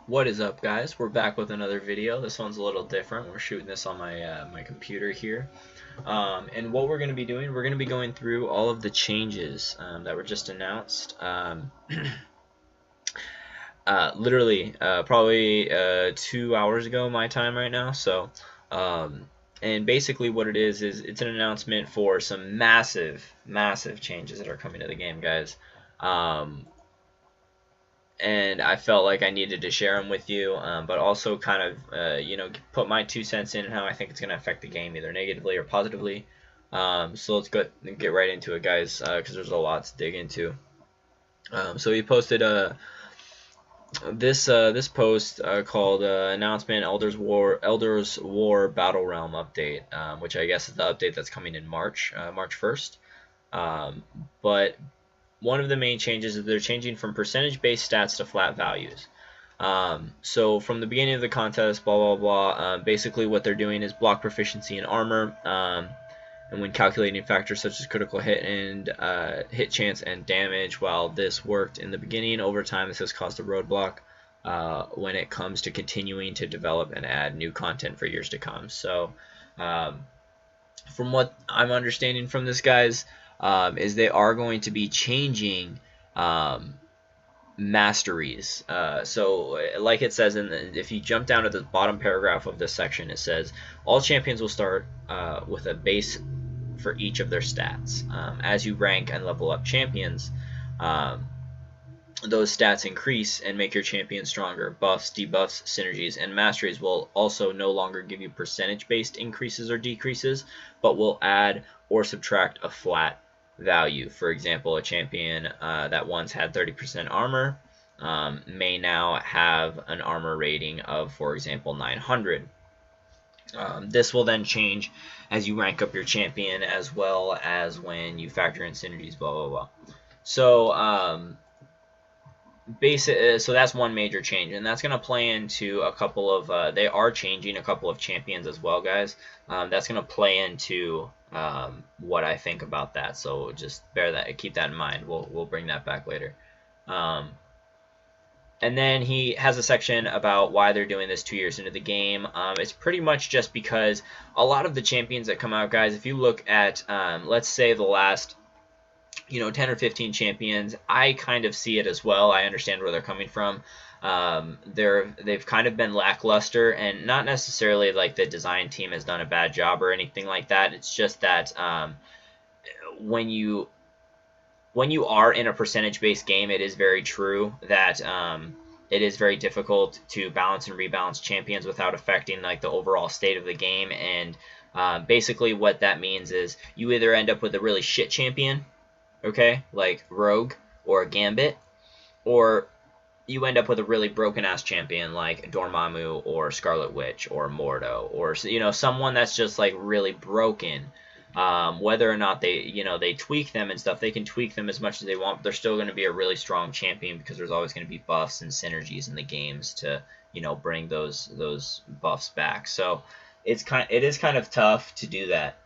What is up, guys? We're back with another video. This one's a little different. We're shooting this on my computer here. And what we're going to be doing, we're going to be going through all of the changes that were just announced. Literally, probably 2 hours ago, my time right now. So, and basically what it is it's an announcement for some massive, massive changes that are coming to the game, guys. And I felt like I needed to share them with you, but also kind of, put my 2 cents in how I think it's going to affect the game, either negatively or positively. So let's get right into it, guys, because there's a lot to dig into. So he posted this post called announcement Elders War Battle Realm update, which I guess is the update that's coming in March 1st. But one of the main changes is they're changing from percentage-based stats to flat values. So from the beginning of the contest, blah, blah, blah, basically what they're doing is block proficiency and armor, and when calculating factors such as critical hit and hit chance and damage. While this worked in the beginning, over time this has caused a roadblock when it comes to continuing to develop and add new content for years to come. So from what I'm understanding from this, guys, is they are going to be changing masteries. So like it says if you jump down to the bottom paragraph of this section, it says all champions will start with a base for each of their stats. As you rank and level up champions, those stats increase and make your champion stronger. Buffs, debuffs, synergies, and masteries will also no longer give you percentage-based increases or decreases, but will add or subtract a flat value. For example, a champion that once had 30% armor may now have an armor rating of, for example, 900. This will then change as you rank up your champion, as well as when you factor in synergies, blah, blah, blah. So so that's one major change, and that's going to play into a couple of they are changing a couple of champions as well, guys. That's going to play into what I think about that, so just keep that in mind. We'll bring that back later. And then he has a section about why they're doing this 2 years into the game. It's pretty much just because a lot of the champions that come out, guys, if you look at let's say the last 10 or 15 champions, I kind of see it as well. I understand where they're coming from. They've kind of been lackluster, and not necessarily like the design team has done a bad job or anything like that. It's just that when you are in a percentage-based game, it is very true that it is very difficult to balance and rebalance champions without affecting like the overall state of the game. And basically what that means is you either end up with a really shit champion, okay, like Rogue or Gambit, or you end up with a really broken-ass champion like Dormammu or Scarlet Witch or Mordo, or someone that's just like really broken. Whether or not they tweak them and stuff, they can tweak them as much as they want, but they're still going to be a really strong champion because there's always going to be buffs and synergies in the games to bring those buffs back. So it is kind of tough to do that.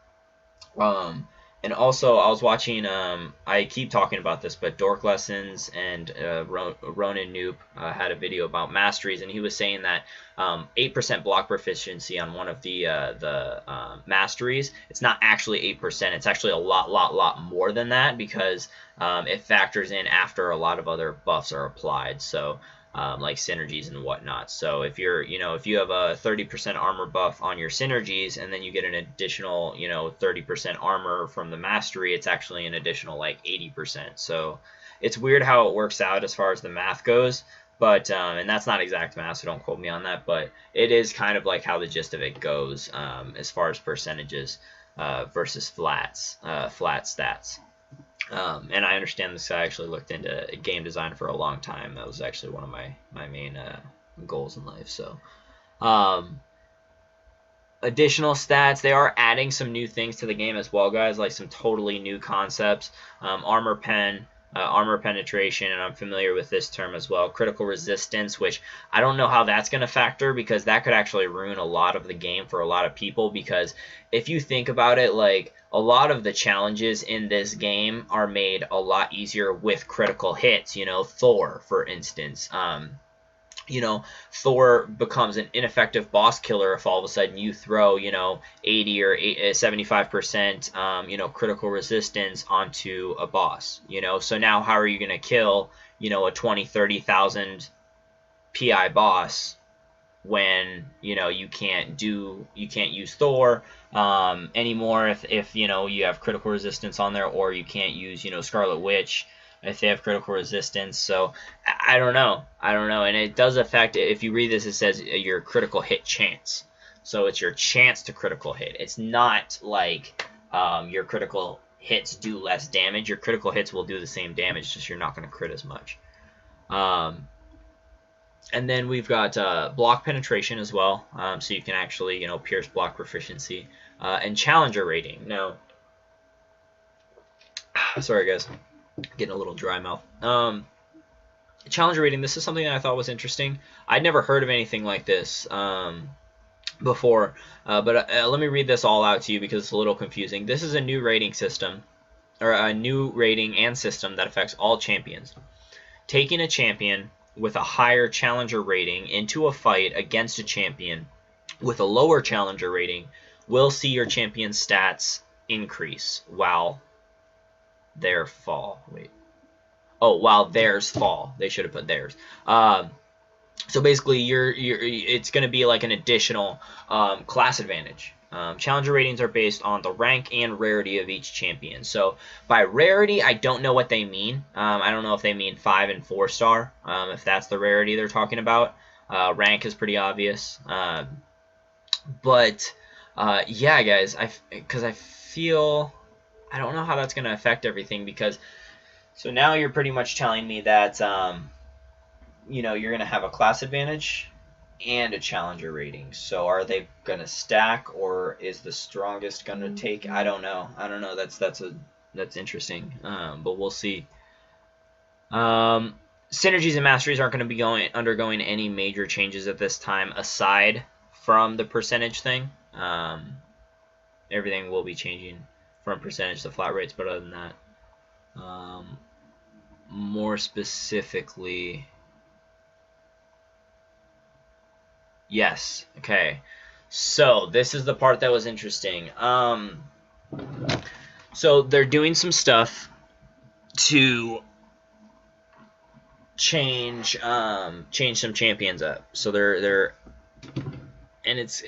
And also, I was watching, I keep talking about this, but Dork Lessons and Ronan Noob had a video about masteries, and he was saying that 8% block proficiency on one of the masteries, it's not actually 8%, it's actually a lot more than that, because it factors in after a lot of other buffs are applied. So like synergies and whatnot. So if if you have a 30% armor buff on your synergies, and then you get an additional 30% armor from the mastery, it's actually an additional like 80%. So it's weird how it works out as far as the math goes, but and that's not exact math, so don't quote me on that, but it is kind of like how the gist of it goes as far as percentages versus flat stats. And I understand this guy actually looked into game design for a long time. That was actually one of my main goals in life. So additional stats, they are adding some new things to the game as well, guys, like some totally new concepts. Armor penetration, and I'm familiar with this term as well. Critical resistance, which I don't know how that's going to factor, because that could actually ruin a lot of the game for a lot of people, because if you think about it, like a lot of the challenges in this game are made a lot easier with critical hits. Thor, for instance. you know, Thor becomes an ineffective boss killer if all of a sudden you throw, you know, 80 or 75%, you know, critical resistance onto a boss, you know. So now how are you going to kill, you know, a 20, 30,000 PI boss when, you know, you can't use Thor anymore if, you know, you have critical resistance on there, or you can't use, you know, Scarlet Witch if they have critical resistance. So I don't know. And it does affect, if you read this, it says your critical hit chance. So it's your chance to critical hit. It's not like your critical hits do less damage. Your critical hits will do the same damage, just you're not going to crit as much. And then we've got block penetration as well, so you can actually, you know, pierce block proficiency, and challenger rating. Now, sorry guys, getting a little dry mouth. Challenger rating, this is something that I thought was interesting. I'd never heard of anything like this before, but let me read this all out to you because it's a little confusing. This is a new rating system, or a new rating and system that affects all champions. Taking a champion with a higher challenger rating into a fight against a champion with a lower challenger rating will see your champion's stats increase while their fall. While theirs fall. They should have put theirs. So basically, it's going to be like an additional class advantage. Challenger ratings are based on the rank and rarity of each champion. So by rarity, I don't know what they mean. I don't know if they mean 5 and 4 star, if that's the rarity they're talking about. Rank is pretty obvious. But yeah, guys, because I feel, I don't know how that's going to affect everything, because so now you're pretty much telling me that you know, you're going to have a class advantage and a challenger rating. So are they going to stack, or is the strongest going to take? I don't know. That's interesting. But we'll see. Synergies and masteries aren't going to be undergoing any major changes at this time, aside from the percentage thing. Everything will be changing from percentage to flat rates, but other than that, more specifically, yes. Okay. So this is the part that was interesting. So they're doing some stuff to change some champions up. So they're and it's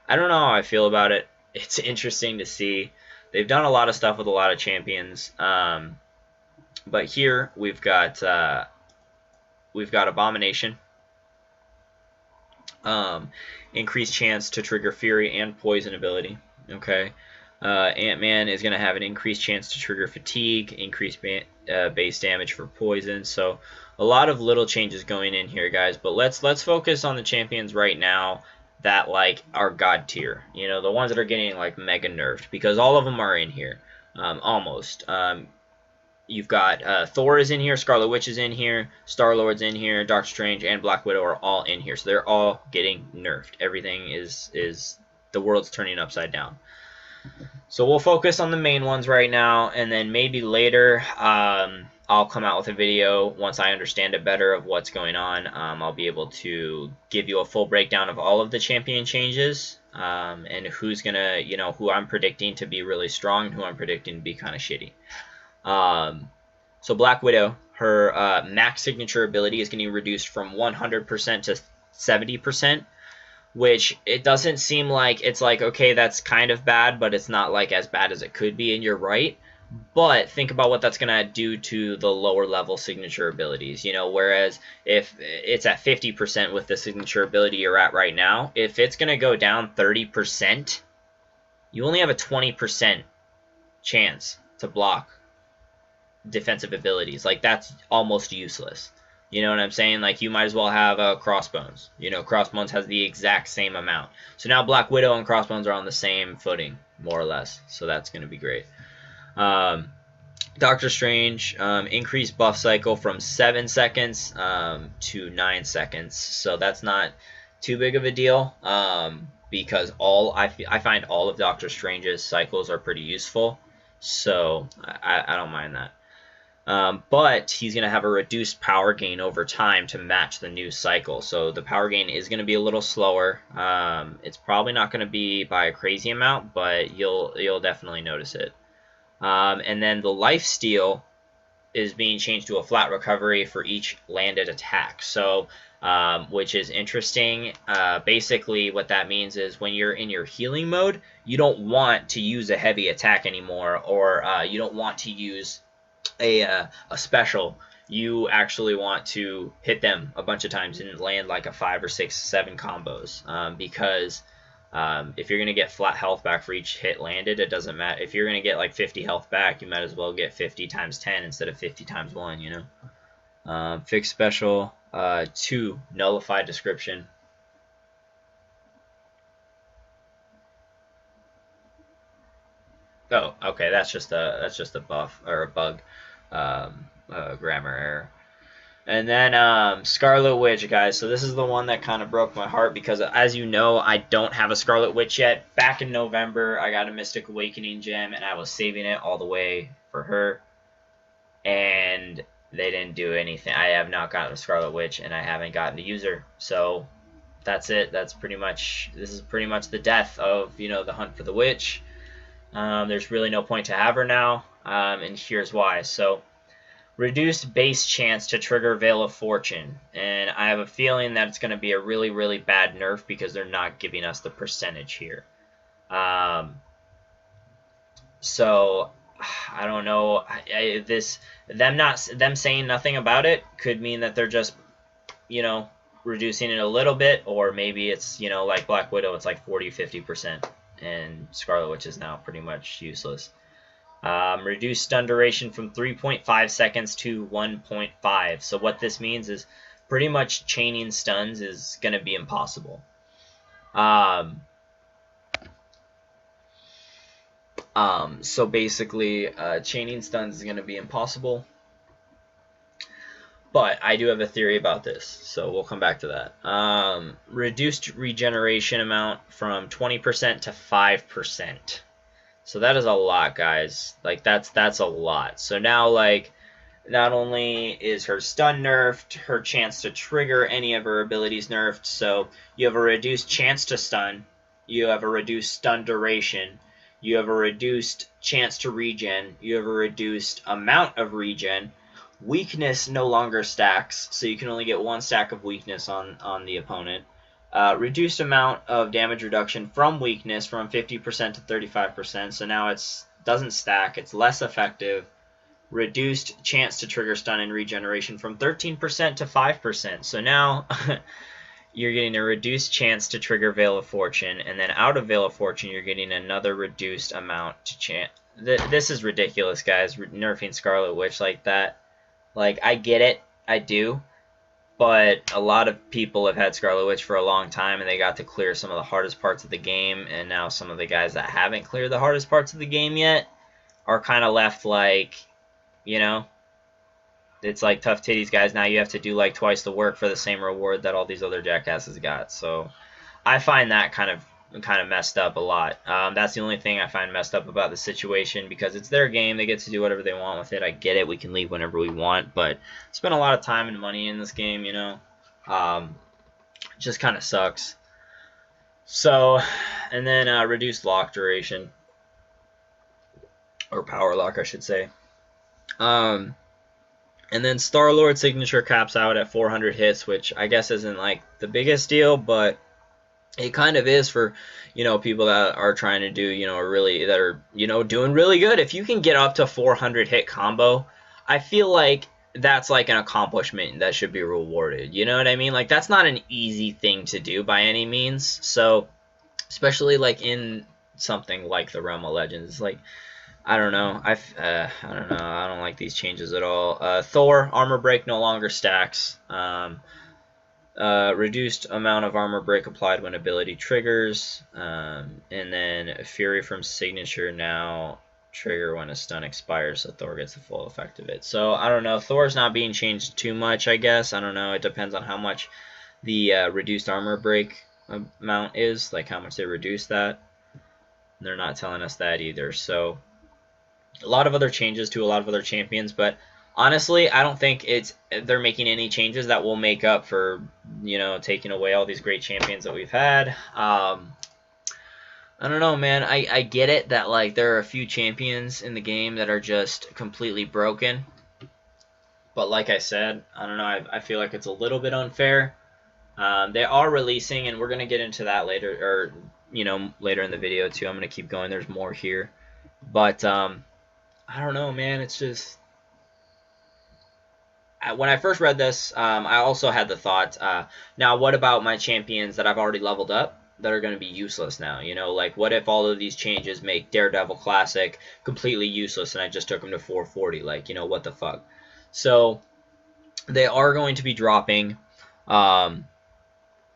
I don't know how I feel about it. It's interesting to see. They've done a lot of stuff with a lot of champions. But here we've got Abomination. Increased chance to trigger Fury and Poison ability. Okay. Ant-Man is going to have an increased chance to trigger Fatigue, increased base damage for Poison. So a lot of little changes going in here, guys. But let's focus on the champions right now that like are god tier. You know, the ones that are getting like mega nerfed, because all of them are in here, almost. You've got Thor is in here, Scarlet Witch is in here, Star-Lord's in here, Doctor Strange and Black Widow are all in here. So they're all getting nerfed. Everything is the world's turning upside down. So we'll focus on the main ones right now, and then maybe later I'll come out with a video once I understand it better of what's going on. I'll be able to give you a full breakdown of all of the champion changes, and who's gonna, you know, who I'm predicting to be really strong and who I'm predicting to be kind of shitty. So Black Widow, her max signature ability is getting reduced from 100% to 70%, which it doesn't seem like, it's like, okay, that's kind of bad, but it's not like as bad as it could be, and you're right. But think about what that's going to do to the lower level signature abilities, you know, whereas if it's at 50% with the signature ability you're at right now, if it's going to go down 30%, you only have a 20% chance to block defensive abilities. Like, that's almost useless. You know what I'm saying? Like, you might as well have Crossbones. You know, Crossbones has the exact same amount. So now Black Widow and Crossbones are on the same footing, more or less. So that's going to be great. Doctor Strange, increased buff cycle from 7 seconds to 9 seconds. So that's not too big of a deal, because I find all of Doctor Strange's cycles are pretty useful. So I don't mind that. But he's going to have a reduced power gain over time to match the new cycle. So the power gain is going to be a little slower. It's probably not going to be by a crazy amount, but you'll definitely notice it. And then the lifesteal is being changed to a flat recovery for each landed attack. So, which is interesting. Basically, what that means is when you're in your healing mode, you don't want to use a heavy attack anymore, or you don't want to use a special. You actually want to hit them a bunch of times and land like a 5 or 6, 7 combos, because if you're going to get flat health back for each hit landed, it doesn't matter. If you're going to get like 50 health back, you might as well get 50 times 10 instead of 50 times 1, you know. Fixed special, 2, nullified description. Oh, okay, that's just a buff or a bug, grammar error. And then Scarlet Witch, guys. So this is the one that kind of broke my heart because, as you know, I don't have a Scarlet Witch yet. Back in November, I got a Mystic Awakening gem, and I was saving it all the way for her. And they didn't do anything. I have not gotten a Scarlet Witch, and I haven't gotten to use her. So that's it. This is pretty much the death of, you know, the hunt for the witch. There's really no point to have her now, and here's why. So, reduced base chance to trigger Veil of Fortune, and I have a feeling that it's going to be a really, really bad nerf because they're not giving us the percentage here. So I don't know. Them saying nothing about it could mean that they're just, you know, reducing it a little bit, or maybe it's, you know, like Black Widow, it's like 40-50%, and Scarlet Witch is now pretty much useless. Reduce stun duration from 3.5 seconds to 1.5. So what this means is pretty much chaining stuns is going to be impossible. So basically, chaining stuns is going to be impossible. But I do have a theory about this, so we'll come back to that. Reduced regeneration amount from 20% to 5%. So that is a lot, guys. Like, that's a lot. So now, like, not only is her stun nerfed, her chance to trigger any of her abilities nerfed. So you have a reduced chance to stun. You have a reduced stun duration. You have a reduced chance to regen. You have a reduced amount of regen. Weakness no longer stacks, so you can only get 1 stack of weakness on the opponent. Reduced amount of damage reduction from weakness from 50% to 35%, so now it doesn't stack, it's less effective. Reduced chance to trigger stun and regeneration from 13% to 5%, so now you're getting a reduced chance to trigger Veil of Fortune, and then out of Veil of Fortune you're getting another reduced amount to chance. This is ridiculous, guys, nerfing Scarlet Witch like that. Like, I get it, I do. But a lot of people have had Scarlet Witch for a long time, and they got to clear some of the hardest parts of the game, and now some of the guys that haven't cleared the hardest parts of the game yet are kind of left like, you know, it's like tough titties, guys. Now you have to do like twice the work for the same reward that all these other jackasses got. So I find that kind of messed up a lot. That's the only thing I find messed up about the situation, because it's their game. They get to do whatever they want with it. I get it. We can leave whenever we want, but spend a lot of time and money in this game, you know. Just kind of sucks. So, and then reduced lock duration, or power lock, I should say. And then Star-Lord signature caps out at 400 hits, which I guess isn't like the biggest deal, but it kind of is for, you know, people that are trying to do, you know, that are, you know, doing really good. If you can get up to 400 hit combo, I feel like that's like an accomplishment that should be rewarded. You know what I mean? Like, that's not an easy thing to do by any means. So, especially like in something like the Realm of Legends, like, I don't know. I don't know. I don't like these changes at all. Thor armor break no longer stacks. Reduced amount of armor break applied when ability triggers, and then Fury from signature now trigger when a stun expires, so Thor gets the full effect of it. So I don't know, Thor's not being changed too much, I guess. I don't know, it depends on how much the reduced armor break amount is, like how much they reduce that. They're not telling us that either. So a lot of other changes to a lot of other champions, but Honestly, I don't think they're making any changes that will make up for, taking away all these great champions that we've had. I don't know, man. I get it that like there are a few champions in the game that are just completely broken. But like I said, I don't know. I feel like it's a little bit unfair. They are releasing, and we're gonna get into that later, or later in the video too. I'm gonna keep going. There's more here, but I don't know, man. It's just when I first read this, I also had the thought, now what about my champions that I've already leveled up that are going to be useless now? Like what if all of these changes make Daredevil Classic completely useless and I just took them to 440? Like, what the fuck? So they are going to be dropping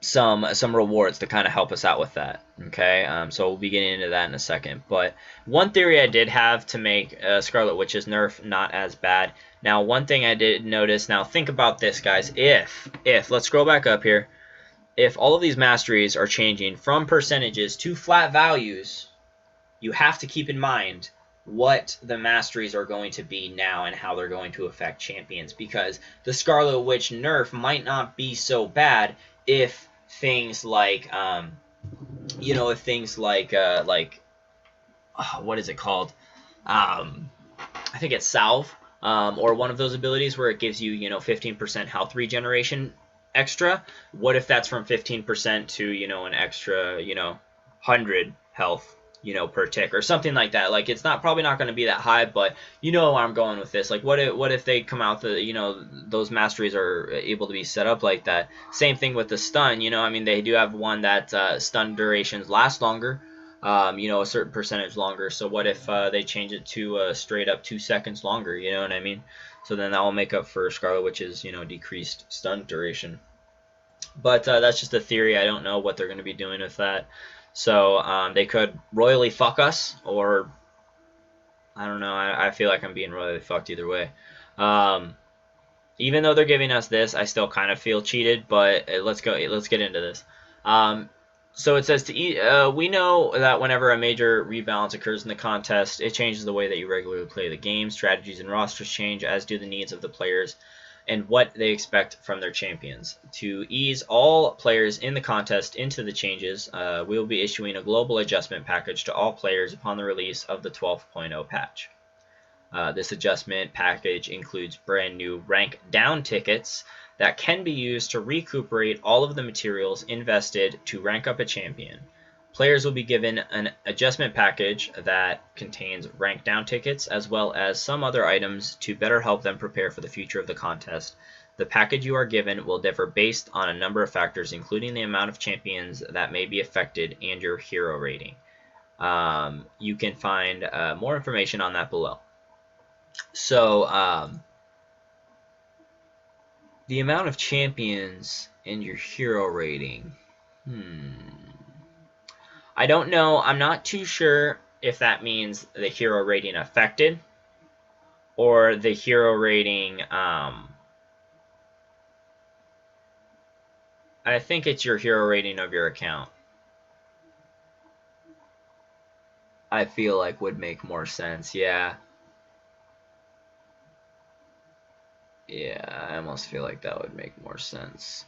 some rewards to kind of help us out with that. Okay, so we'll be getting into that in a second. But one theory I did have to make Scarlet Witch's nerf not as bad. Now, one thing I did notice. Now, think about this, guys. If let's scroll back up here. If all of these masteries are changing from percentages to flat values, you have to keep in mind what the masteries are going to be now and how they're going to affect champions, because the Scarlet Witch nerf might not be so bad if things like what is it called, I think it's Salve, or one of those abilities where it gives you 15% health regeneration extra. What if that's from 15% to an extra 100 health per tick or something like that? Like, it's probably not going to be that high, but where I'm going with this. Like, what if they come out those masteries are able to be set up like that? Same thing with the stun. I mean, they do have one that stun durations last longer, a certain percentage longer. So what if they change it to straight up 2 seconds longer? You know what I mean? So then that will make up for Scarlet Witch's decreased stun duration. But that's just a theory. I don't know what they're going to be doing with that. So they could royally fuck us, or I don't know. I feel like I'm being royally fucked either way. Even though they're giving us this, I still kind of feel cheated. But let's get into this. So it says we know that whenever a major rebalance occurs in the contest, it changes the way that you regularly play the game. Strategies and rosters change, as do the needs of the players and what they expect from their champions. To ease all players in the contest into the changes, we will be issuing a global adjustment package to all players upon the release of the 12.0 patch. This adjustment package includes brand new rank down tickets that can be used to recuperate all of the materials invested to rank up a champion. Players will be given an adjustment package that contains rank down tickets as well as some other items to better help them prepare for the future of the contest. The package you are given will differ based on a number of factors, including the amount of champions that may be affected and your hero rating. You can find more information on that below. So, the amount of champions and your hero rating. I don't know. I'm not too sure if that means the hero rating affected or the hero rating. I think it's your hero rating of your account. I feel like would make more sense. Yeah. Yeah, I almost feel like that would make more sense.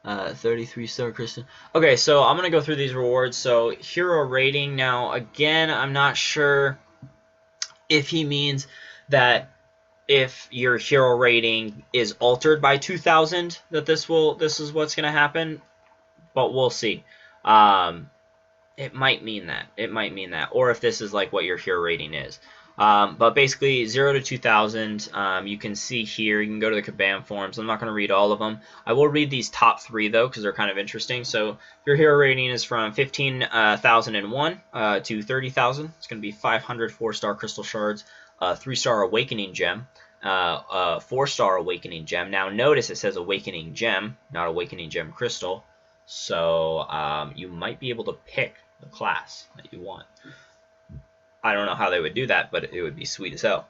33-star Kristen. Okay, so I'm going to go through these rewards. So, hero rating. Now, again, I'm not sure if he means that if your hero rating is altered by 2,000, that this is what's going to happen. But we'll see. It might mean that. It might mean that. Or if this is like what your hero rating is. But basically, 0 to 2,000, you can see here, you can go to the Kabam forums. I'm not going to read all of them. I will read these top 3, though, because they're kind of interesting. So your hero rating is from 15,001 to 30,000. It's going to be 500 4-star crystal shards, 3-star awakening gem, 4-star awakening gem. Now, notice it says awakening gem, not awakening gem crystal. So you might be able to pick the class that you want. I don't know how they would do that, but it would be sweet as hell.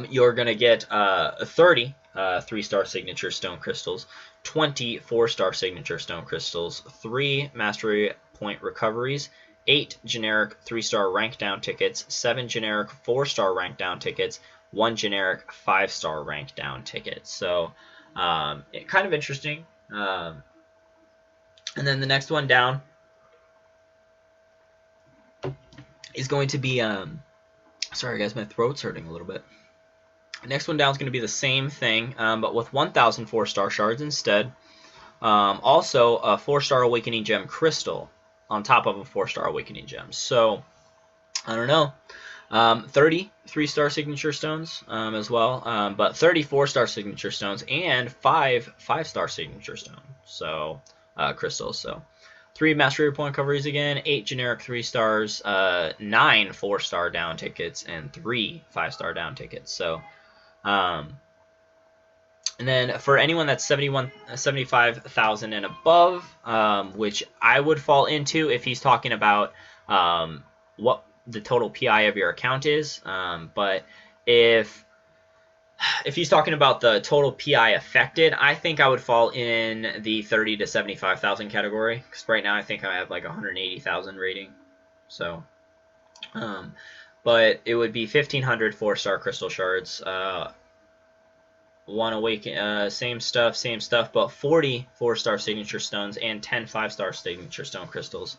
You're going to get 30 3-star signature stone crystals, 20 4-star signature stone crystals, 3 mastery point recoveries, 8 generic 3-star rank down tickets, 7 generic 4-star rank down tickets, 1 generic 5-star rank down ticket. So kind of interesting. And then the next one down is going to be sorry guys, my throat's hurting a little bit. The next one down is going to be the same thing, but with 1,000 4-star shards instead. Also, a 4-star Awakening Gem crystal on top of a 4-star Awakening Gem. So, I don't know. 30 3-star signature stones as well, but 30 4-star signature stones and 5 5-star signature stones. So, crystals. So, 3 mastery point recoveries again, 8 generic 3 stars, 9 4-star down tickets, and 3 5-star down tickets. So, and then for anyone that's 75,000 and above, which I would fall into if he's talking about what the total PI of your account is. But if he's talking about the total PI affected, I think I would fall in the 30 to 75,000 category, because right now I think I have like 180,000 rating. So, but it would be 1,500 4-star crystal shards. 1 awaken, same stuff, but 40 4-star signature stones and 10 5-star signature stone crystals.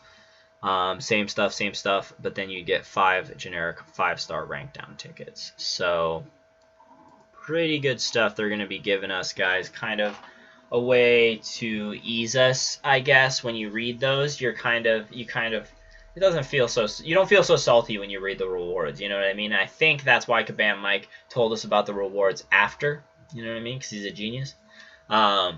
Same stuff, but then you get 5 generic 5-star rank down tickets. So pretty good stuff they're going to be giving us, guys. Kind of a way to ease us, I guess. When you read those, you kind of it doesn't feel so, you don't feel so salty when you read the rewards, you know what I mean? I think that's why Kabam Mike told us about the rewards after, you know what I mean, because he's a genius. But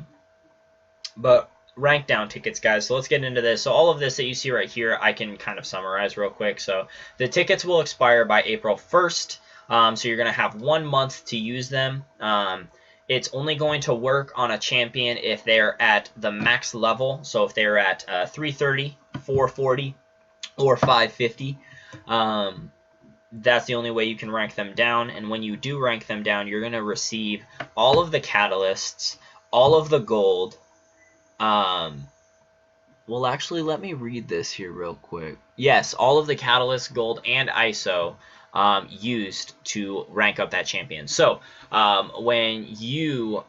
rank down tickets, guys, so let's get into this. So all of this that you see right here, I can kind of summarize real quick. So the tickets will expire by April 1st, so you're going to have 1 month to use them. It's only going to work on a champion if they're at the max level, so if they're at 330, 440, or 550. That's the only way you can rank them down, and when you do rank them down, you're going to receive all of the catalysts, all of the gold. Well, actually, let me read this here real quick. Yes, all of the catalyst, gold, and ISO used to rank up that champion. So when you...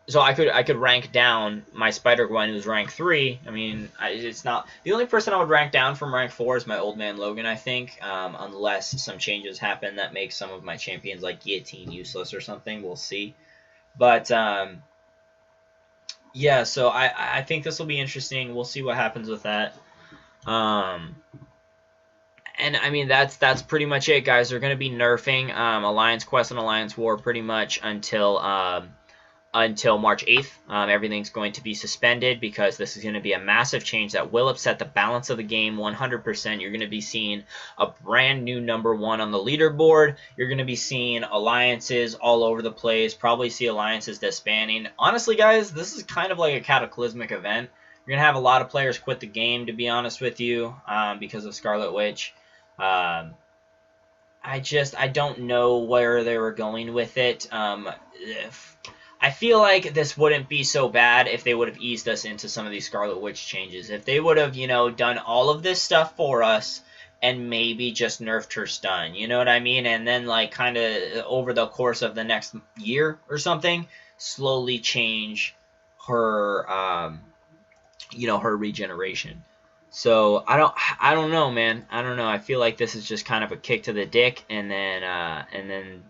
So I could rank down my Spider-Gwen, who's rank 3. I mean, it's not... The only person I would rank down from rank 4 is my old man Logan, I think. Unless some changes happen that make some of my champions, like Guillotine, useless or something. We'll see. But, yeah, so I think this will be interesting. We'll see what happens with that. And, I mean, that's pretty much it, guys. They're going to be nerfing Alliance Quest and Alliance War pretty much until March 8th. Everything's going to be suspended because this is going to be a massive change that will upset the balance of the game 100%. You're going to be seeing a brand new #1 on the leaderboard. You're going to be seeing alliances all over the place. Probably see alliances disbanding. Honestly, guys, this is kind of like a cataclysmic event. You're going to have a lot of players quit the game, to be honest with you, because of Scarlet Witch. I don't know where they were going with it. I feel like this wouldn't be so bad if they would have eased us into some of these Scarlet Witch changes. If they would have, you know, done all of this stuff for us and maybe just nerfed her stun, you know what I mean? And then, like, kind of over the course of the next year or something, slowly change her, you know, her regeneration. So I don't know, man. I don't know. I feel like this is just kind of a kick to the dick, and then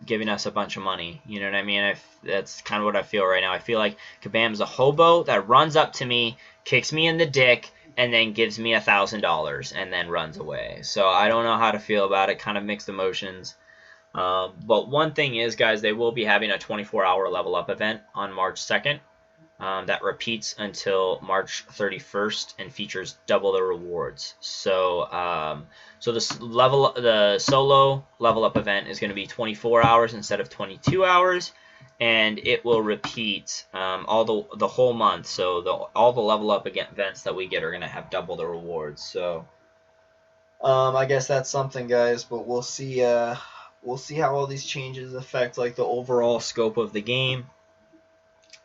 giving us a bunch of money. You know what I mean? That's kind of what I feel right now. I feel like Kabam's a hobo that runs up to me, kicks me in the dick, and then gives me $1,000 and then runs away. So I don't know how to feel about it. Kind of mixed emotions. But one thing is, guys, they will be having a 24-hour level up event on March 2nd. That repeats until March 31st and features double the rewards. So, so the solo level up event is going to be 24 hours instead of 22 hours, and it will repeat all the whole month. So all the level up events that we get are going to have double the rewards. So, I guess that's something, guys. But we'll see we'll see how all these changes affect like the overall scope of the game,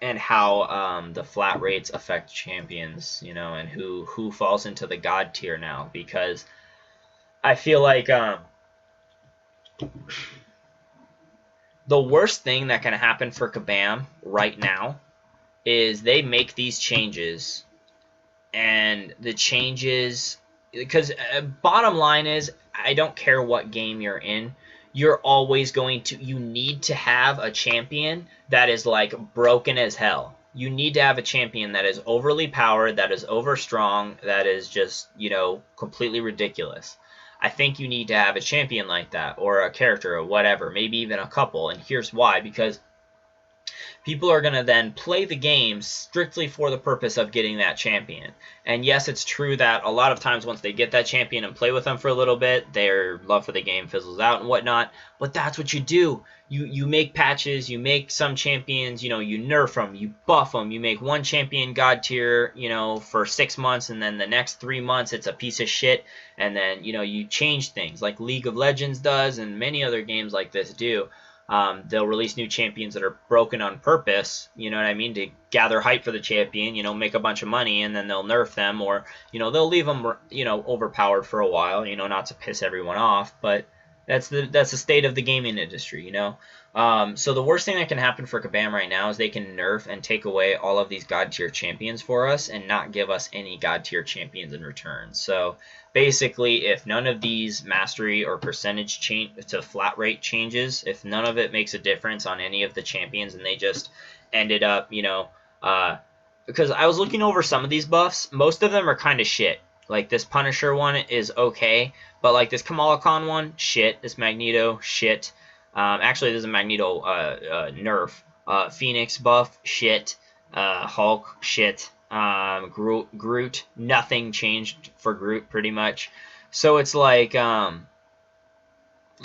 and how the flat rates affect champions, you know, and who falls into the god tier now. Because I feel like the worst thing that can happen for Kabam right now is they make these changes, and the changes, because bottom line is, I don't care what game you're in, you're always going to, you need to have a champion that is like broken as hell. You need to have a champion that is overly powered, that is over strong, that is just, you know, completely ridiculous. I think you need to have a champion like that, or a character, or whatever, maybe even a couple. And here's why: because people are going to then play the game strictly for the purpose of getting that champion. And yes, it's true that a lot of times once they get that champion and play with them for a little bit, their love for the game fizzles out and whatnot. But that's what you do. You make patches, you make some champions, you know, you nerf them, you buff them, you make one champion god tier, you know, for 6 months, and then the next 3 months it's a piece of shit. And then, you know, you change things like League of Legends does, and many other games like this do. They'll release new champions that are broken on purpose, you know what I mean, to gather hype for the champion, you know, make a bunch of money, and then they'll nerf them, or, you know, they'll leave them, you know, overpowered for a while, you know, not to piss everyone off, but that's the state of the gaming industry, you know. So the worst thing that can happen for Kabam right now is they can nerf and take away all of these god tier champions for us and not give us any god tier champions in return. So basically, if none of these mastery or percentage change to flat rate changes, if none of it makes a difference on any of the champions, and they just ended up, you know, because I was looking over some of these buffs, most of them are kind of shit. Like this Punisher one is okay, but like this Kamala Khan one, shit. This Magneto, shit. Actually, there's a Magneto nerf. Phoenix buff, shit. Hulk, shit. Groot, nothing changed for Groot pretty much. So it's like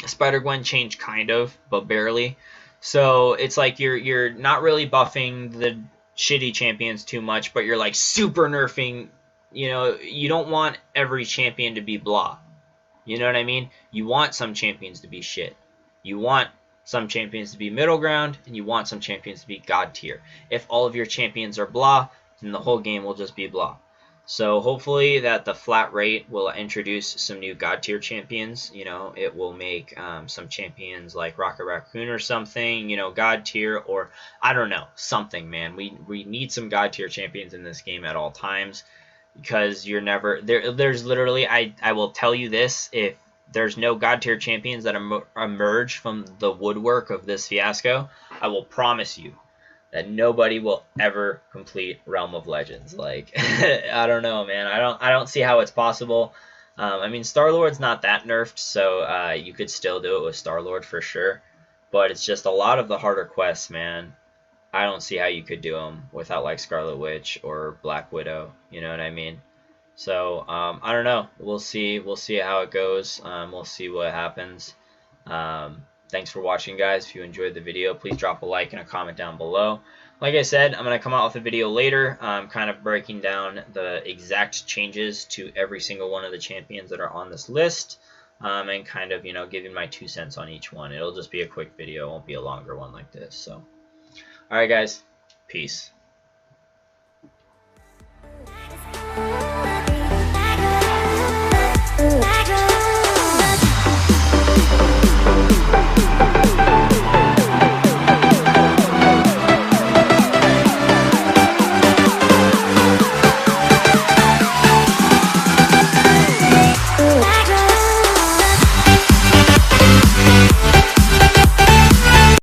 Spider-Gwen changed kind of, but barely. So it's like you're not really buffing the shitty champions too much, but you're like super nerfing. You know, you don't want every champion to be blah. You know what I mean? You want some champions to be shit. You want some champions to be middle ground, and you want some champions to be god tier. If all of your champions are blah, then the whole game will just be blah. So hopefully that the flat rate will introduce some new god tier champions. You know, it will make some champions like Rocket Raccoon or something, you know, god tier, or I don't know, something, man. We need some god tier champions in this game at all times, because you're never there's literally, I will tell you this, if there's no god tier champions that emerge from the woodwork of this fiasco, I will promise you that nobody will ever complete Realm of Legends. Like, I don't know, man. I don't see how it's possible. I mean, Star-Lord's not that nerfed, so you could still do it with Star-Lord for sure. But it's just a lot of the harder quests, man. I don't see how you could do them without like Scarlet Witch or Black Widow. You know what I mean? So I don't know. We'll see. We'll see how it goes. We'll see what happens. Thanks for watching, guys. If you enjoyed the video, please drop a like and a comment down below. Like I said, I'm going to come out with a video later, kind of breaking down the exact changes to every single one of the champions that are on this list, and kind of, you know, giving my 2 cents on each one. It'll just be a quick video. It won't be a longer one like this. So, all right, guys. Peace.